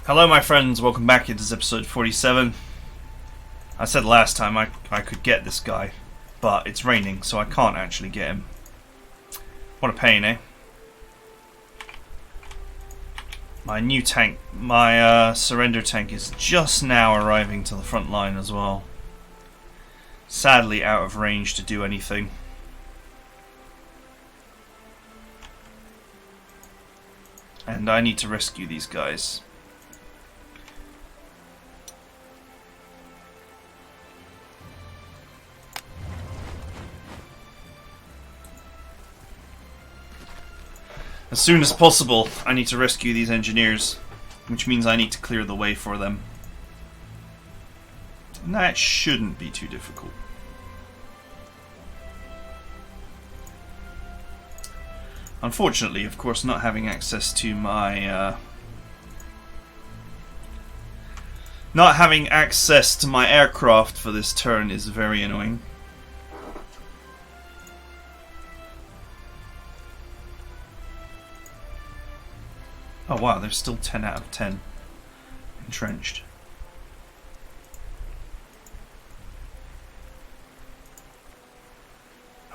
Hello my friends, welcome back. It is episode 47. I said last time I could get this guy, but it's raining so I can't actually get him. What a pain, eh? My new tank, my surrender tank is just now arriving to the front line as well. Sadly out of range to do anything. And I need to rescue these guys. As soon as possible, I need to rescue these engineers, which means I need to clear the way for them. And that shouldn't be too difficult. Unfortunately, of course, not having access to my aircraft for this turn is very annoying. Oh wow, there's still 10 out of 10 entrenched.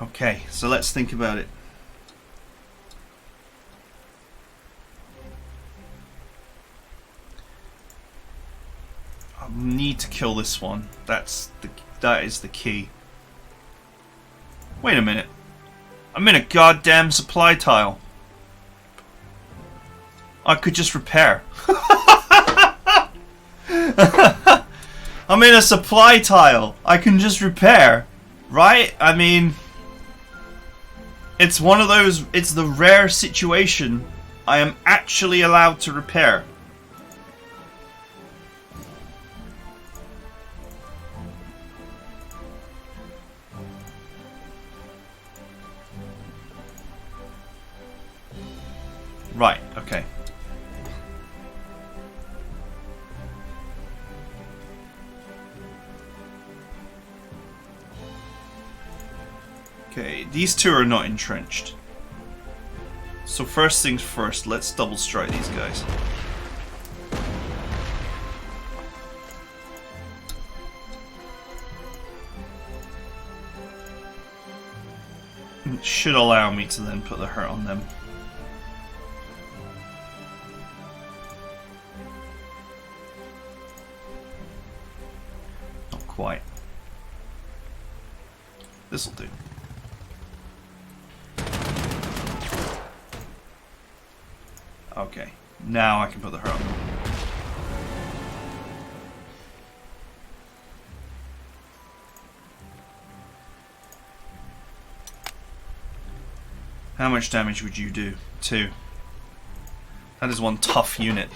Okay, so let's think about it. I need to kill this one. That is the key. Wait a minute. I'm in a goddamn supply tile. I could just repair. I'm in a supply tile. I can just repair. Right? I mean, it's one of those, it's the rare situation I am actually allowed to repair. Right, okay. Okay, these two are not entrenched. So first things first, let's double strike these guys. It should allow me to then put the hurt on them. Not quite. This'll do. Okay, now I can put the hurt on them. How much damage would you do? 2. That is one tough unit.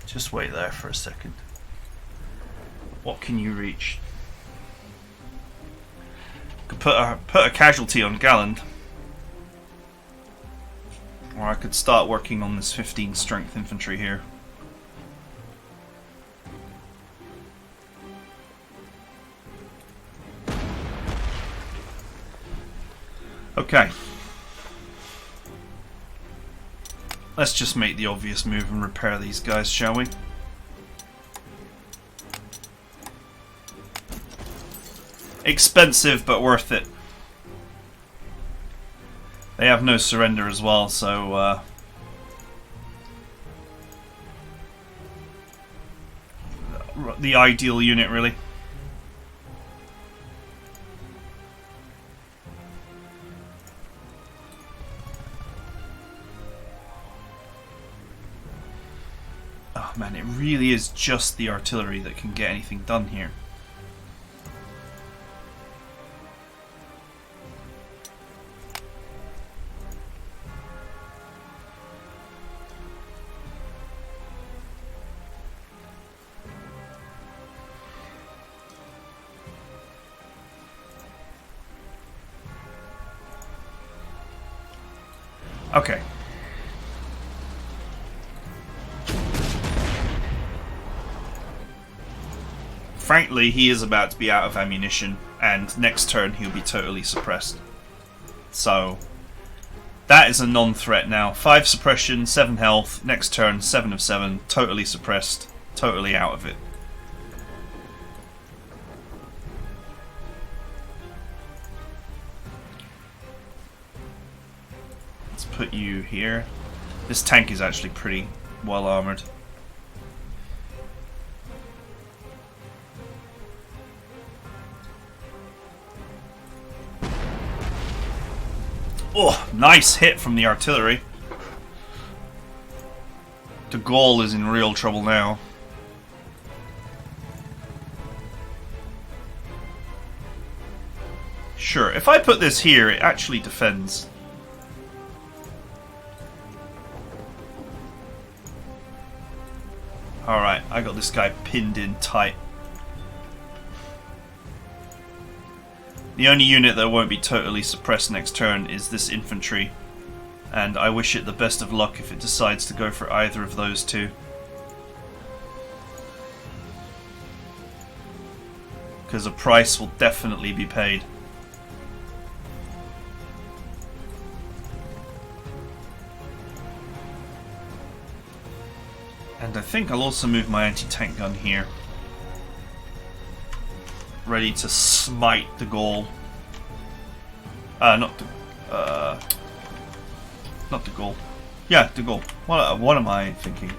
Just wait there for a second. What can you reach? Could put a casualty on Galland. Or I could start working on this 15 strength infantry here. Okay. Let's just make the obvious move and repair these guys, shall we? Expensive, but worth it. They have no surrender as well, so the ideal unit, really. Oh man, it really is just the artillery that can get anything done here. Okay. frankly, he is about to be out of ammunition, and next turn he'll be totally suppressed. So, that is a non-threat now. 5 suppression, 7 health, next turn 7 of 7, totally suppressed, totally out of it. Let's put you here. This tank is actually pretty well armoured. Oh, nice hit from the artillery. De Gaulle is in real trouble now. Sure, if I put this here, it actually defends. Alright, I got this guy pinned in tight. The only unit that won't be totally suppressed next turn is this infantry, and I wish it the best of luck if it decides to go for either of those two. Because a price will definitely be paid. And I think I'll also move my anti-tank gun here. Ready to smite the Gaulle. Not the Gaulle. Yeah, de Gaulle. What am I thinking?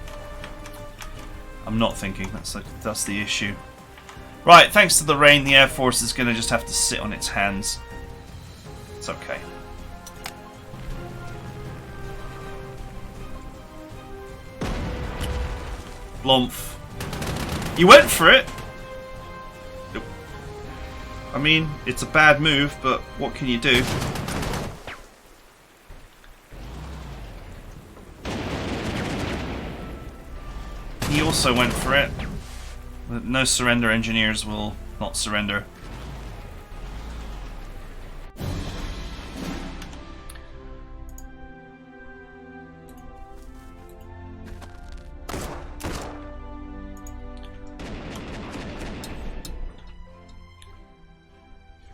I'm not thinking. That's the issue. Right, thanks to the rain, the Air Force is going to just have to sit on its hands. It's okay. Blumph. You went for it! Nope. I mean, it's a bad move, but what can you do? He also went for it. No surrender engineers will not surrender.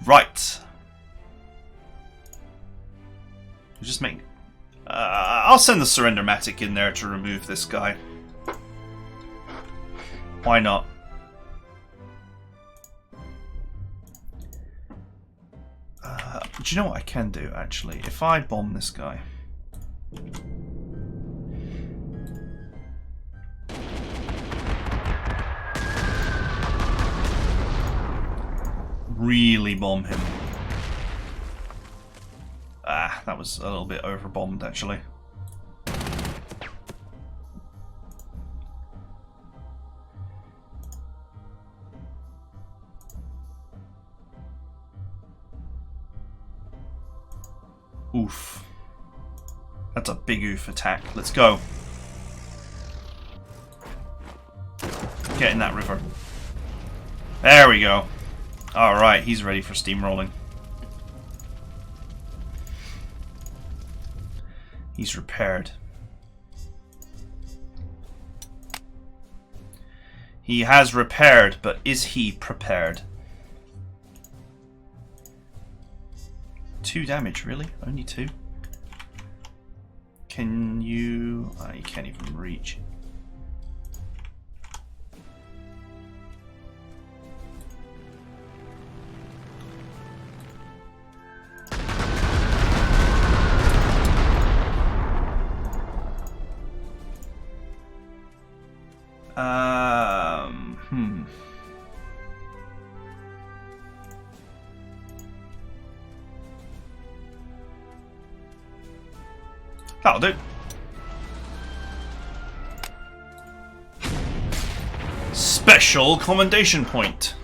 Right. Just make. I'll send the Surrender-matic in there to remove this guy. Why not? Do you know what I can do, actually? If I bomb this guy... really bomb him. Ah, that was a little bit overbombed, actually. Oof. That's a big oof attack. Let's go. Get in that river. There we go. Alright, he's ready for steamrolling. He's repaired. He has repaired, but is he prepared? 2 damage, really? Only 2? Can you... Oh, you can't even reach. That'll do. Special commendation point.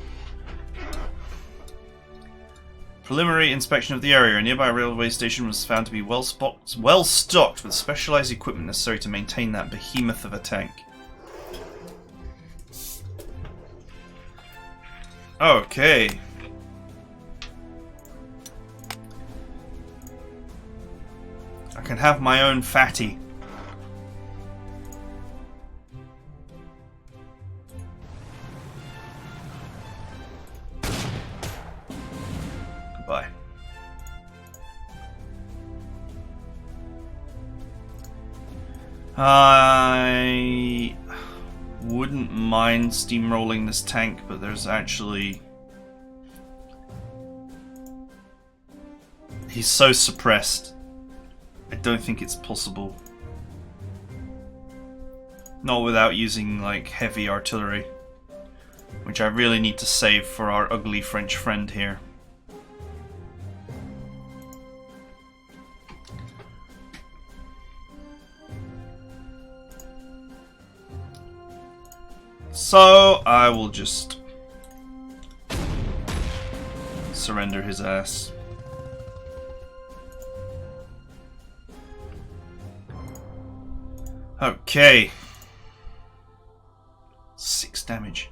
Preliminary inspection of the area. A nearby railway station was found to be well stocked with specialized equipment necessary to maintain that behemoth of a tank. Okay. I can have my own fatty. I wouldn't mind steamrolling this tank, but there's actually... He's so suppressed. I don't think it's possible. Not without using, like, heavy artillery. Which I really need to save for our ugly French friend here. So, I will just surrender his ass. Okay. 6 damage.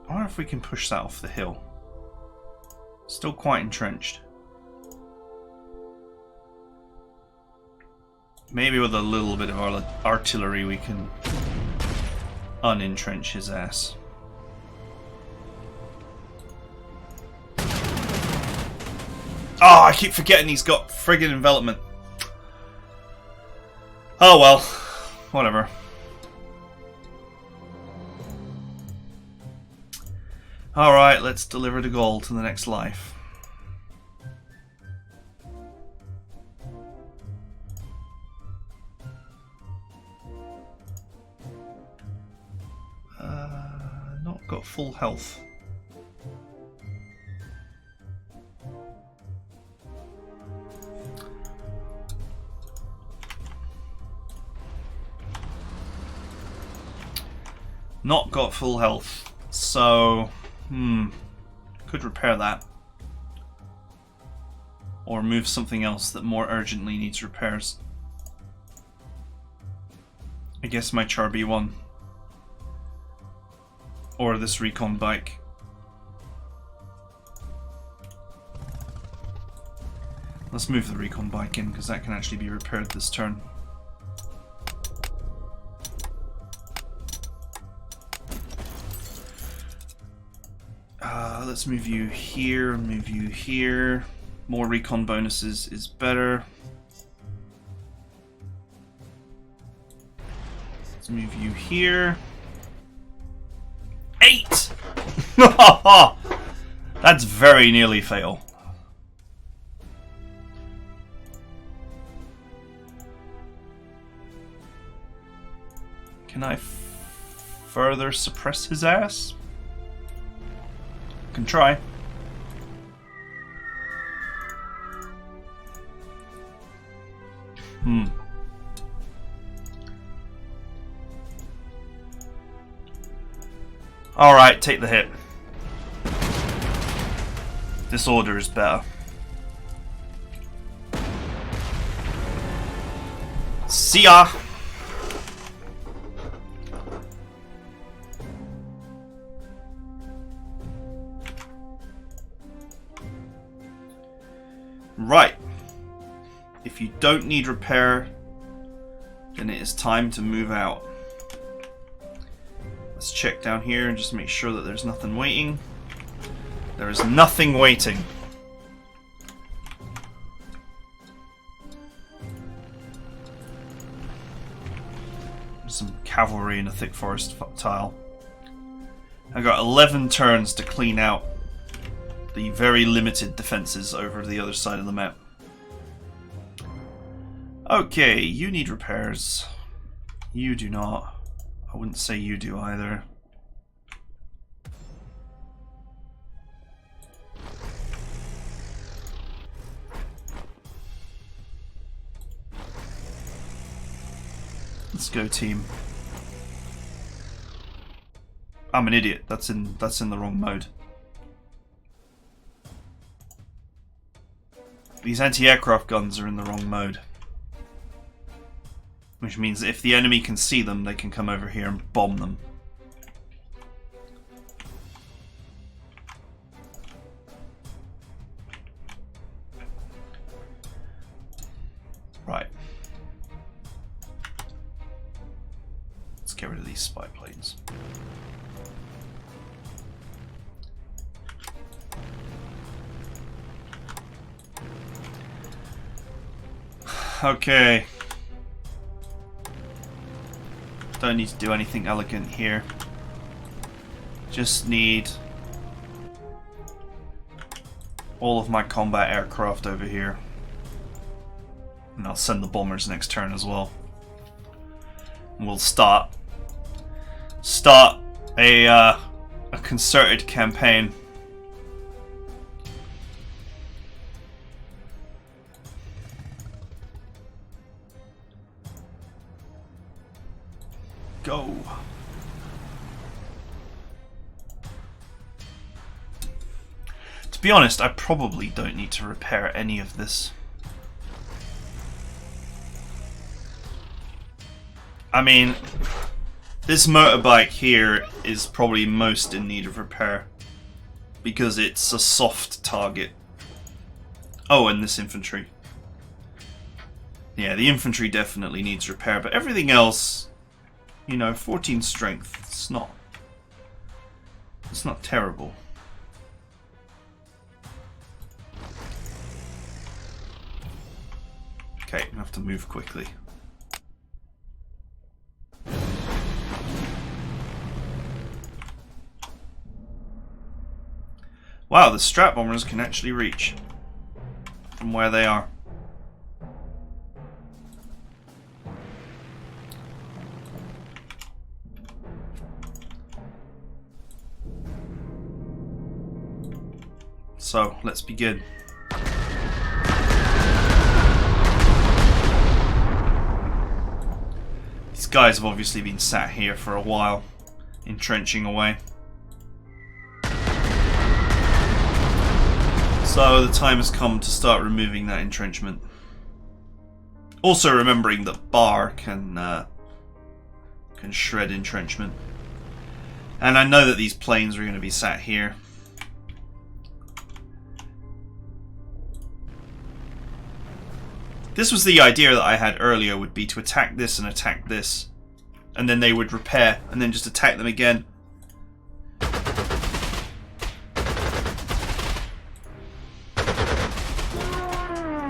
I wonder if we can push that off the hill. Still quite entrenched. Maybe with a little bit of artillery we can unentrench his ass. Oh, I keep forgetting he's got friggin' envelopment. Oh well, whatever. Alright, let's deliver the goal to the next life. Not got full health. Not got full health, so could repair that. Or move something else that more urgently needs repairs. I guess my Char B1. Or this recon bike. Let's move the recon bike in, because that can actually be repaired this turn. Let's move you here, move you here. More recon bonuses is better. Let's move you here. 8! That's very nearly fail. Can I further suppress his ass? Can try. Alright, take the hit. Disorder is better. See ya! Right. If you don't need repair, then it is time to move out. Let's check down here and just make sure that there's nothing waiting. There is nothing waiting. There's some cavalry in a thick forest tile. I got 11 turns to clean out the very limited defenses over the other side of the map. Okay, you need repairs. You do not. I wouldn't say you do either. Let's go, team. I'm an idiot. That's in the wrong mode. These anti-aircraft guns are in the wrong mode. Which means if the enemy can see them, they can come over here and bomb them. Right. Let's get rid of these spy planes. Okay. Don't need to do anything elegant here. Just need all of my combat aircraft over here. And I'll send the bombers next turn as well. And we'll start a concerted campaign. Go. To be honest, I probably don't need to repair any of this. I mean, this motorbike here is probably most in need of repair because it's a soft target. Oh, and this infantry. Yeah, the infantry definitely needs repair, but everything else, you know, 14 strength, it's not terrible. Okay, I have to move quickly. Wow, the strat bombers can actually reach from where they are. So, let's begin. These guys have obviously been sat here for a while, entrenching away. So the time has come to start removing that entrenchment. Also remembering that bar can shred entrenchment. And I know that these planes are going to be sat here. This was the idea that I had earlier, would be to attack this and attack this. And then they would repair, and then just attack them again.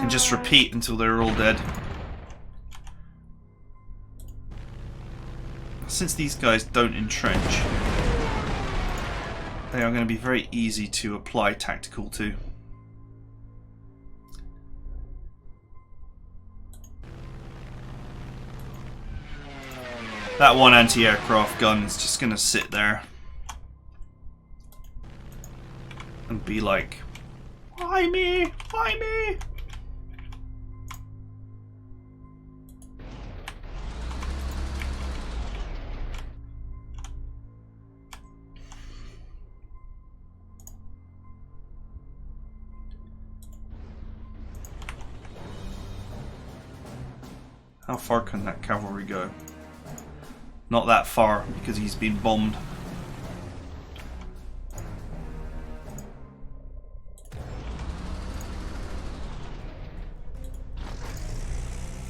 And just repeat until they're all dead. Since these guys don't entrench, they are going to be very easy to apply tactical to. That one anti-aircraft gun is just going to sit there and be like, why me? Why me? How far can that cavalry go? Not that far, because he's been bombed.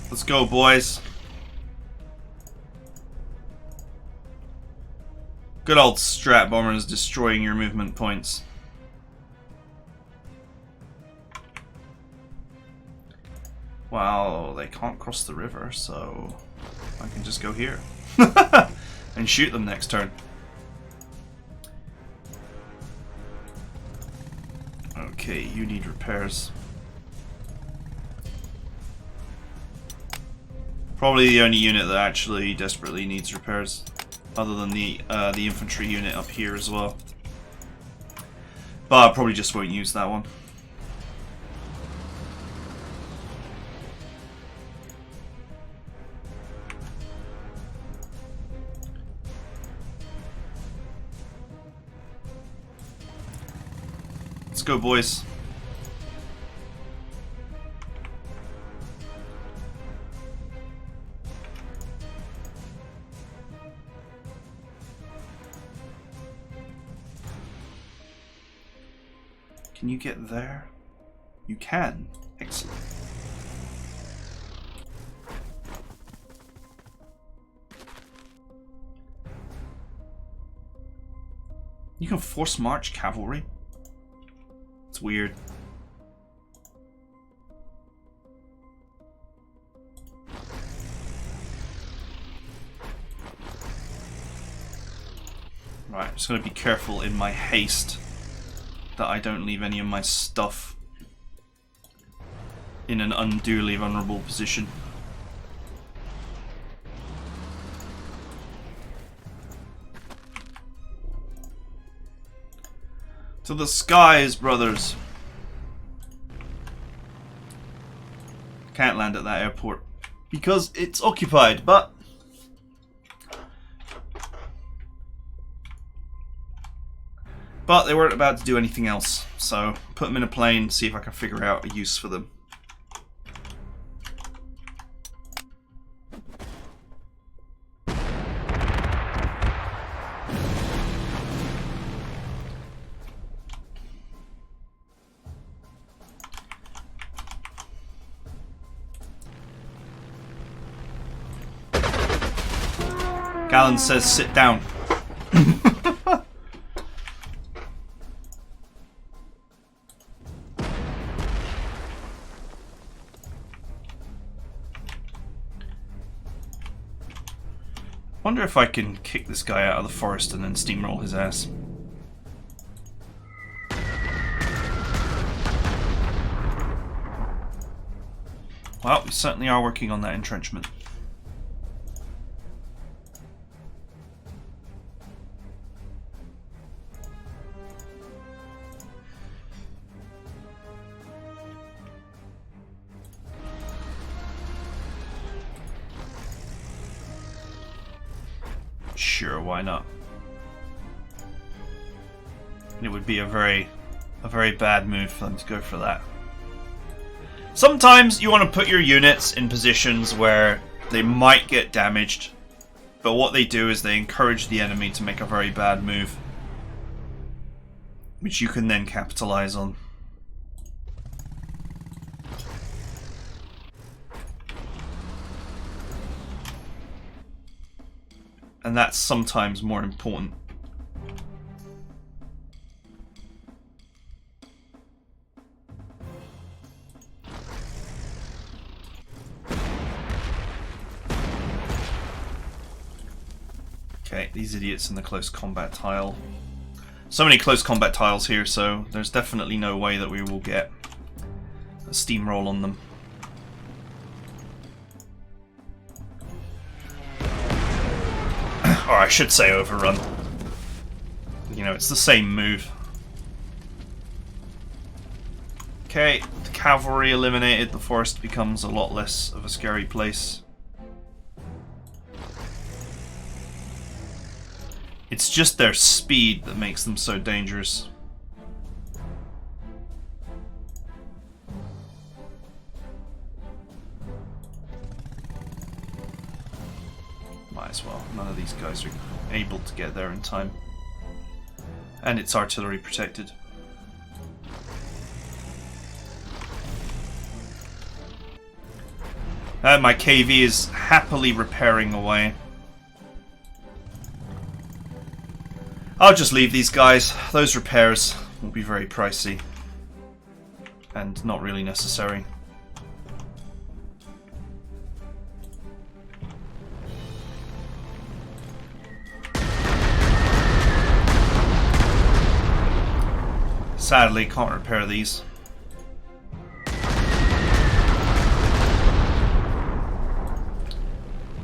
Let's go, boys. Good old strat bombers destroying your movement points. Well, they can't cross the river, so I can just go here. And shoot them next turn. Okay, you need repairs. Probably the only unit that actually desperately needs repairs, other than the infantry unit up here as well. But I probably just won't use that one. Let's go, boys. Can you get there? You can. Excellent. You can force march cavalry? It's weird. Right, I'm just going to be careful in my haste that I don't leave any of my stuff in an unduly vulnerable position. To the skies, brothers! Can't land at that airport because it's occupied, but they weren't about to do anything else, so put them in a plane, see if I can figure out a use for them. Gallon says sit down. Wonder if I can kick this guy out of the forest and then steamroll his ass. Well, we certainly are working on that entrenchment. Sure, why not? It would be a very bad move for them to go for that. Sometimes you want to put your units in positions where they might get damaged, but what they do is they encourage the enemy to make a very bad move, which you can then capitalize on. And that's sometimes more important. Okay, these idiots in the close combat tile. So many close combat tiles here, so there's definitely no way that we will get a steamroll on them. Or I should say overrun. You know, it's the same move. Okay, the cavalry eliminated, the forest becomes a lot less of a scary place. It's just their speed that makes them so dangerous. Might as well. None of these guys are able to get there in time. And it's artillery protected. My KV is happily repairing away. I'll just leave these guys. Those repairs will be very pricey. And not really necessary. Sadly, can't repair these.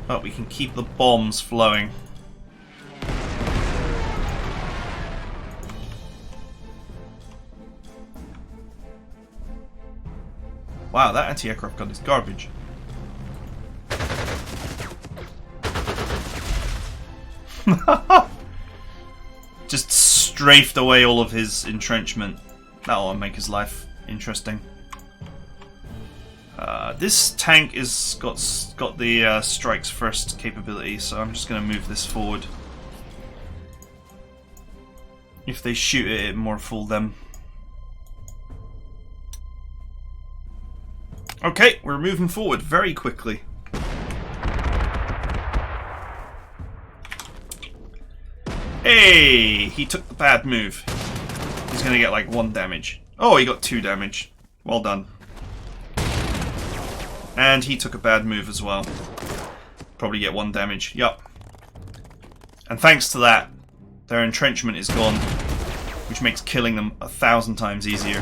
But we can keep the bombs flowing. Wow, that anti-aircraft gun is garbage. Just strafed away all of his entrenchment. That'll make his life interesting. This tank is got the strikes first capability, so I'm just going to move this forward. If they shoot it, it more fool them. Okay, we're moving forward very quickly. Hey, he took the bad move. He's gonna get like 1 damage. Oh, he got 2 damage. Well done. And he took a bad move as well. Probably get 1 damage. Yup. And thanks to that, Their entrenchment is gone, which makes killing them 1,000 times easier.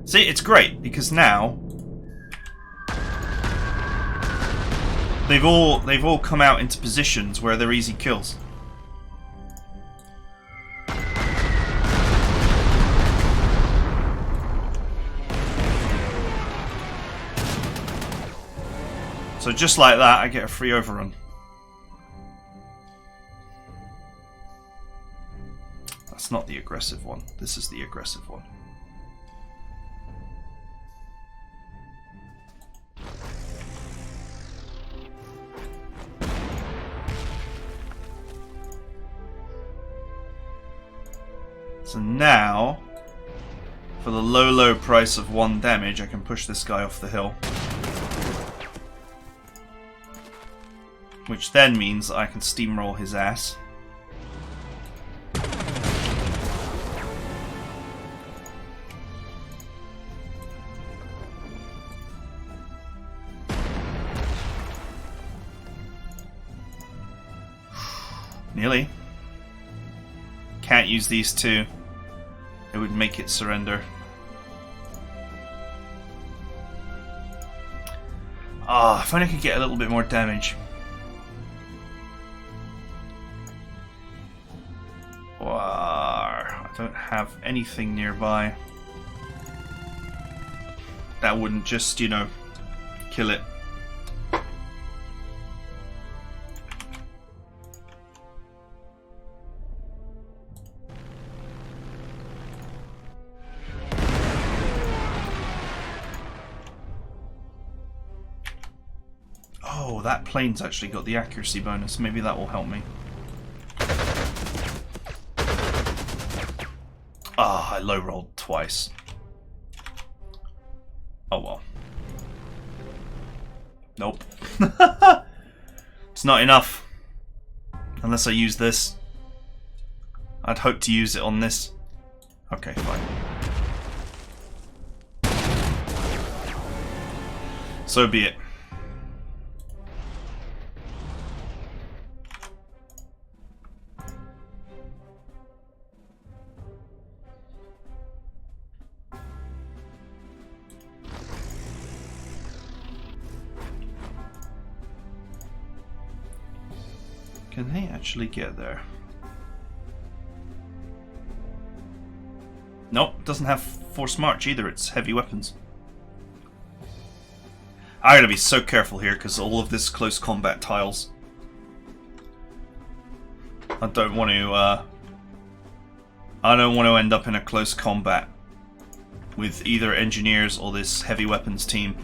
See, it's great because now they've all come out into positions where they're easy kills. So just like that, I get a free overrun. That's not the aggressive one. This is the aggressive one. So now, for the low price of 1 damage, I can push this guy off the hill. Which then means I can steamroll his ass. Nearly. Can't use these two. It would make it surrender. Ah, if only I could get a little bit more damage. I don't have anything nearby. That wouldn't just, you know, kill it. Oh, that plane's actually got the accuracy bonus. Maybe that will help me. Ah, I low rolled twice. Oh well. Nope. It's not enough. Unless I use this. I'd hope to use it on this. Okay, fine. So be it. Can they actually get there? Nope, doesn't have force march either, it's heavy weapons. I gotta be so careful here because all of this close combat tiles. I don't want to end up in a close combat with either engineers or this heavy weapons team.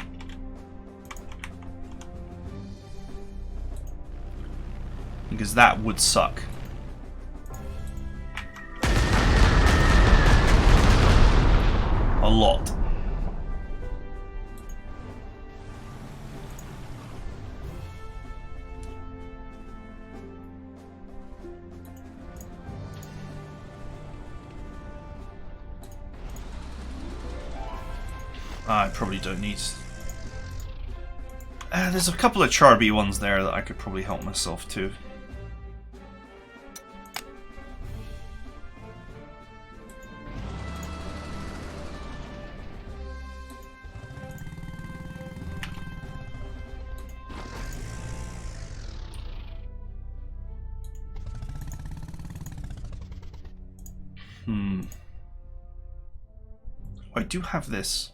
Because that would suck. A lot. I probably don't need... there's a couple of Charby ones there that I could probably help myself to. I do have this.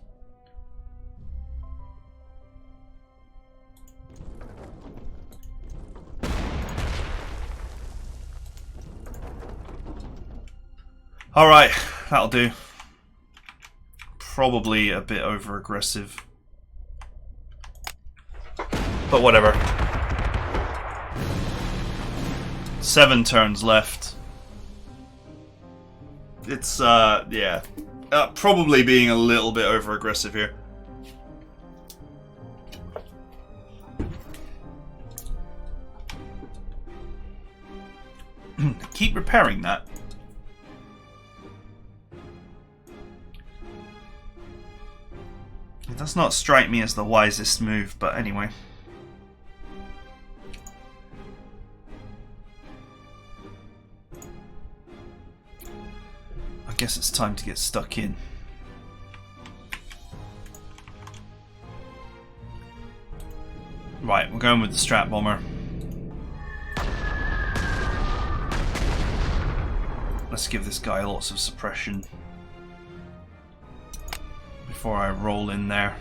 Alright, that'll do. Probably a bit over aggressive. But whatever. 7 turns left. It's, yeah. Probably being a little bit over aggressive here. Keep repairing that. It does not strike me as the wisest move, but anyway. I guess it's time to get stuck in. Right, we're going with the Strat Bomber. Let's give this guy lots of suppression before I roll in there.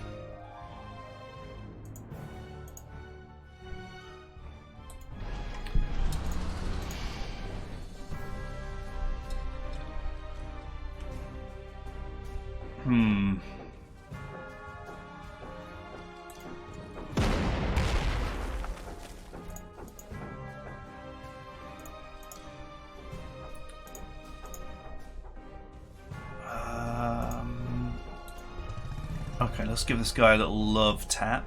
Okay, let's give this guy a little love tap.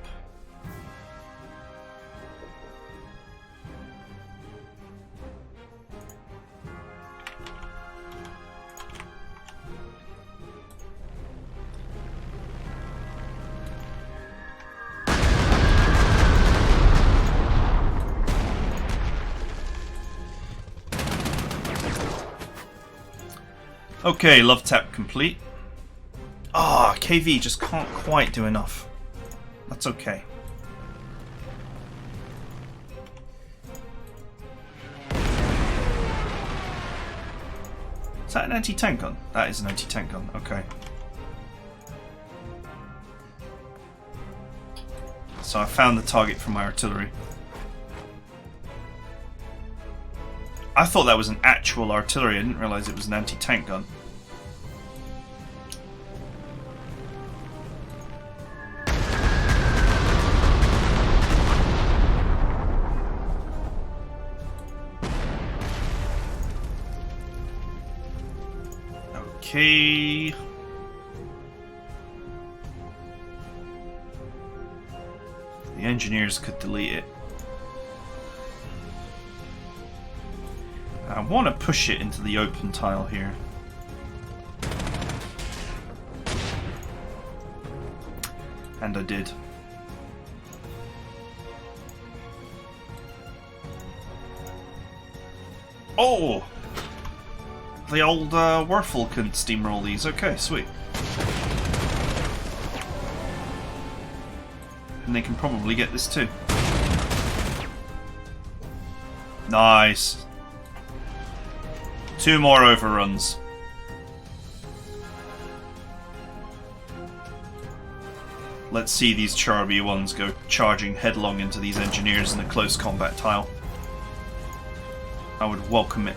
Okay, love tap complete. Ah, KV just can't quite do enough. That's okay. Is that an anti-tank gun? That is an anti-tank gun, okay. So I found the target for my artillery. I thought that was an actual artillery, I didn't realise it was an anti-tank gun. Okay. The engineers could delete it. I want to push it into the open tile here. And I did. Oh! The old Werfel can steamroll these. Okay, sweet. And they can probably get this too. Nice. 2 more overruns. Let's see these Charby ones go charging headlong into these engineers in a close combat tile. I would welcome it.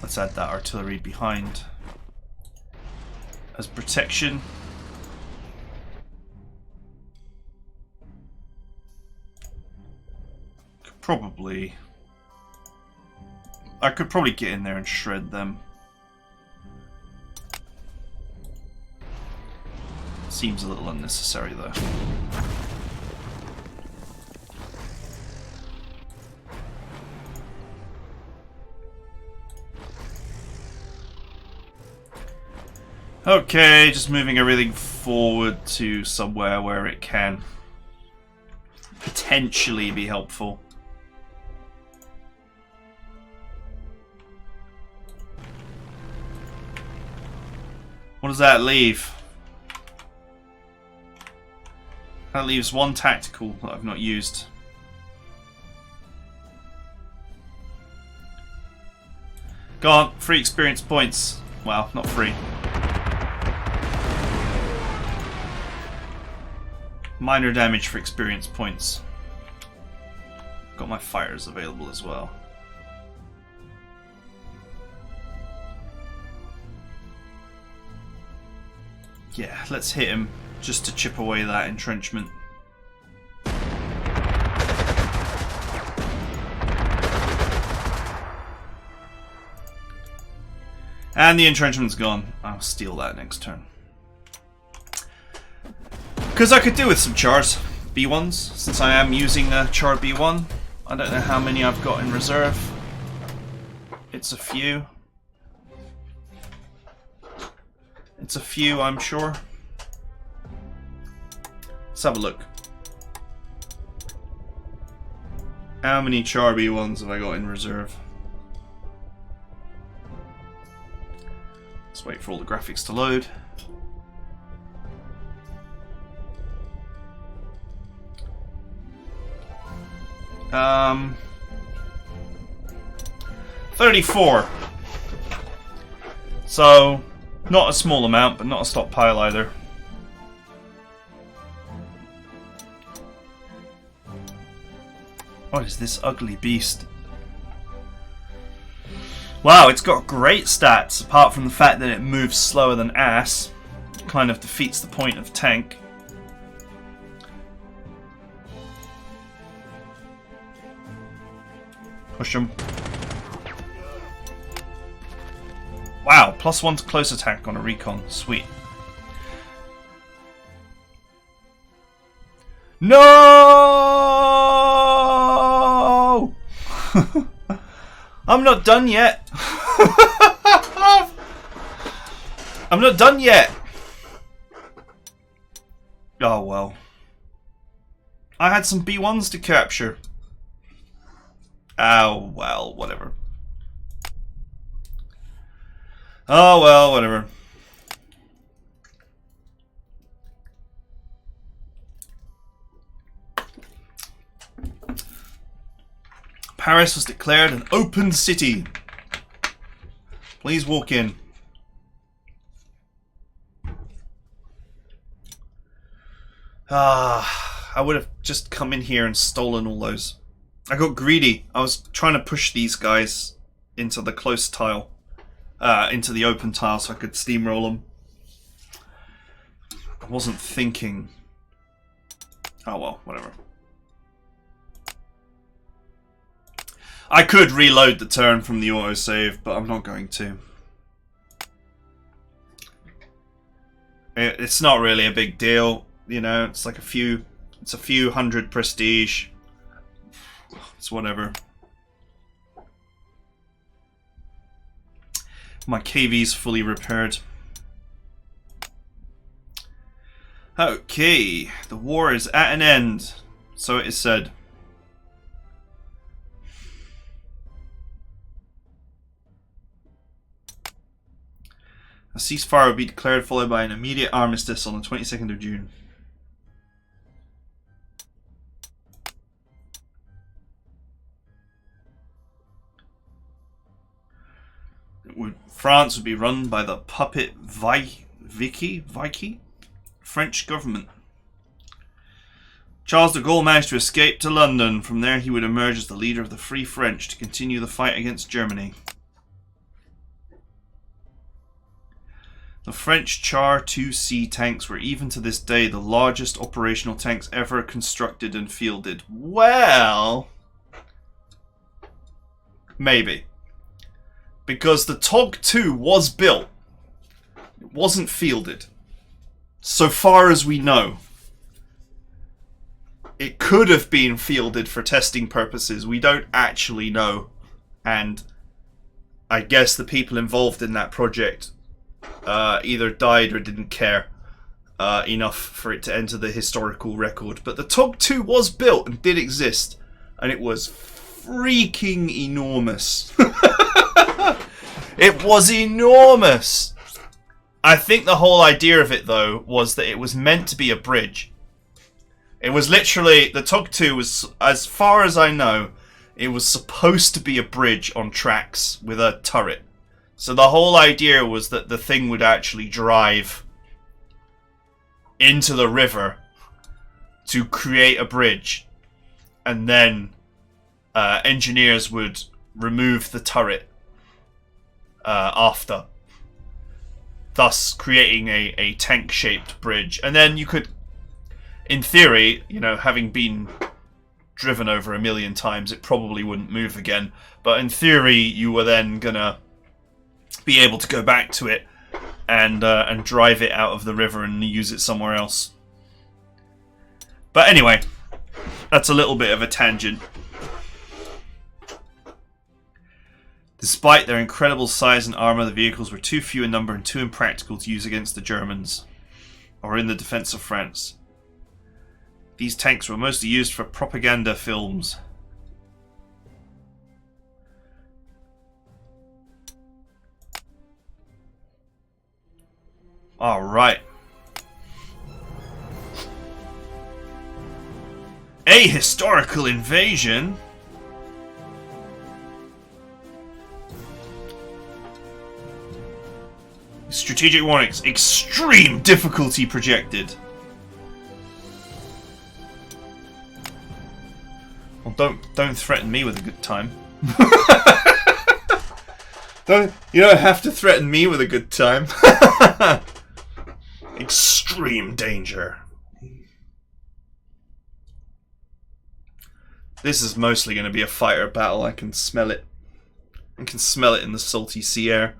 Let's add that artillery behind as protection. I could probably get in there and shred them. Seems a little unnecessary though. Okay, just moving everything forward to somewhere where it can potentially be helpful. What does that leave? That leaves 1 tactical that I've not used. Go on, free experience points. Well, not free. Minor damage for experience points. Got my fires available as well. Yeah, let's hit him just to chip away that entrenchment. And the entrenchment's gone. I'll steal that next turn. Because I could do with some chars. B1s, since I am using a char B1. I don't know how many I've got in reserve. It's a few. It's a few, I'm sure. Let's have a look. How many Charby ones have I got in reserve? Let's wait for all the graphics to load. Um, 34. So, not a small amount, but not a stockpile either. What is this ugly beast? Wow, it's got great stats, apart from the fact that it moves slower than ass. Kind of defeats the point of tank. Push him. Wow, +1 to close attack on a recon. Sweet. No! I'm not done yet. I'm not done yet. Oh well. I had some B1s to capture. Oh well, whatever. Oh well, whatever. Paris was declared an open city. Please walk in. I would have just come in here and stolen all those. I got greedy. I was trying to push these guys into the close tile. Into the open tile so I could steamroll them. I wasn't thinking. Oh well, whatever. I could reload the turn from the autosave, but I'm not going to. It's not really a big deal, you know. It's like a few hundred prestige. It's whatever. My KV's fully repaired. Okay, the war is at an end, so it is said. A ceasefire will be declared, followed by an immediate armistice on the 22nd of June. France would be run by the puppet Vichy French government. Charles de Gaulle managed to escape to London. From there he would emerge as the leader of the Free French to continue the fight against Germany. The French Char 2C tanks were even to this day the largest operational tanks ever constructed and fielded. Well, maybe. Because the TOG 2 was built. It wasn't fielded. So far as we know. It could have been fielded for testing purposes. We don't actually know. And I guess the people involved in that project either died or didn't care enough for it to enter the historical record. But the TOG 2 was built and did exist. And it was freaking enormous. It was enormous. I think the whole idea of it, though, was that it was meant to be a bridge. It was literally, the TOG 2 was, as far as I know, it was supposed to be a bridge on tracks with a turret. So the whole idea was that the thing would actually drive into the river to create a bridge. And then engineers would remove the turret after, thus creating a tank-shaped bridge. And then you could, in theory, you know, having been driven over 1 million times, it probably wouldn't move again. But in theory, you were then gonna be able to go back to it and drive it out of the river and use it somewhere else. But anyway, that's a little bit of a tangent. Despite their incredible size and armour, the vehicles were too few in number and too impractical to use against the Germans, or in the defence of France. These tanks were mostly used for propaganda films. Alright. A historical invasion? Strategic warnings. Extreme difficulty projected. Well, don't threaten me with a good time. You don't have to threaten me with a good time. Extreme danger. This is mostly going to be a fighter battle. I can smell it. I can smell it in the salty sea air.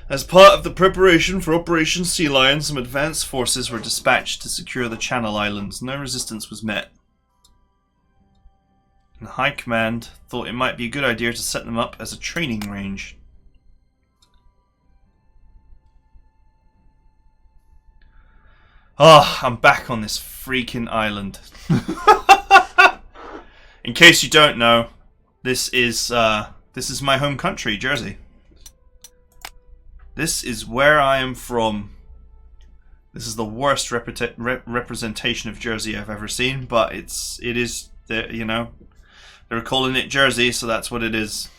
As part of the preparation for Operation Sea Lion, some advanced forces were dispatched to secure the Channel Islands. No resistance was met. And High Command thought it might be a good idea to set them up as a training range. Oh, I'm back on this freaking island. In case you don't know, this is my home country, Jersey. This is where I am from. This is the worst representation of Jersey I've ever seen, but it is, you know, they're calling it Jersey, so that's what it is.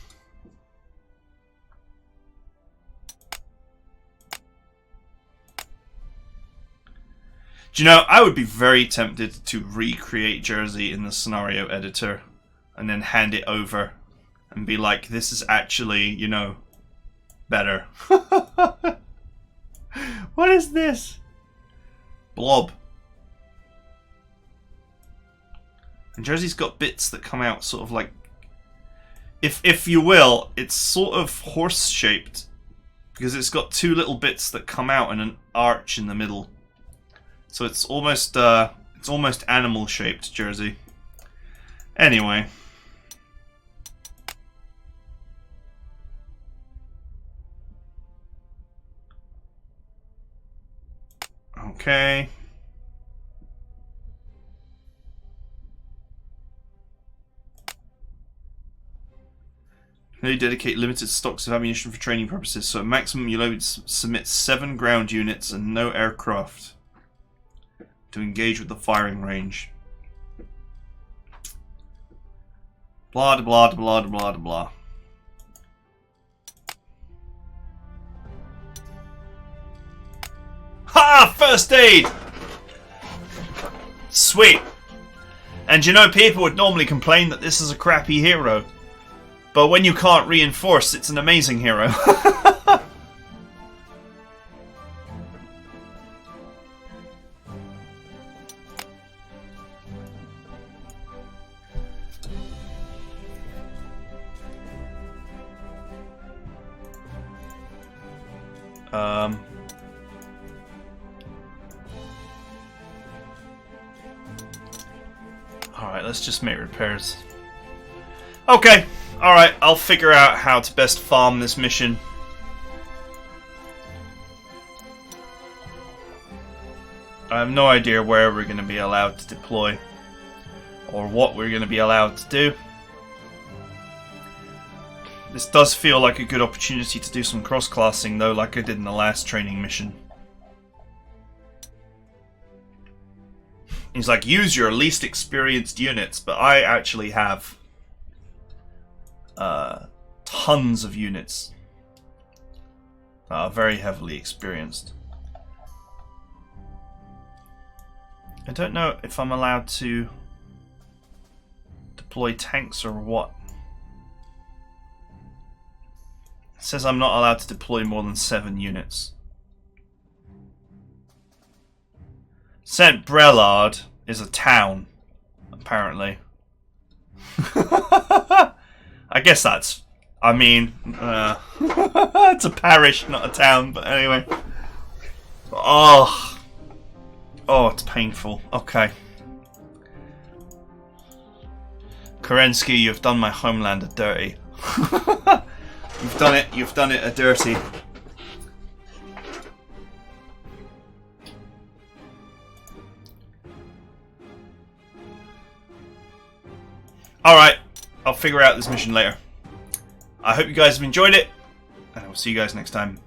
Do you know, I would be very tempted to recreate Jersey in the scenario editor and then hand it over and be like, this is actually, you know, better. What is this? Blob. And Jersey's got bits that come out sort of like, if you will, it's sort of horse shaped because it's got two little bits that come out and an arch in the middle. So it's almost animal shaped, Jersey. Anyway. Okay. They dedicate limited stocks of ammunition for training purposes, so at maximum you'll only submit 7 ground units and no aircraft to engage with the firing range. Blah blah blah blah blah. Ha! First aid! Sweet. And you know, people would normally complain that this is a crappy hero. But when you can't reinforce, it's an amazing hero. Alright, let's just make repairs. Okay, alright, I'll figure out how to best farm this mission. I have no idea where we're going to be allowed to deploy, or what we're going to be allowed to do. This does feel like a good opportunity to do some cross-classing though, like I did in the last training mission. He's like, use your least experienced units, but I actually have tons of units that are very heavily experienced. I don't know if I'm allowed to deploy tanks or what. It says I'm not allowed to deploy more than 7 units. St. Brelard is a town, apparently. I guess that's... I mean... it's a parish, not a town, but anyway. Oh, it's painful. Okay. Kerensky, you've done my homeland a dirty. You've done it a dirty. Alright, I'll figure out this mission later. I hope you guys have enjoyed it, and I will see you guys next time.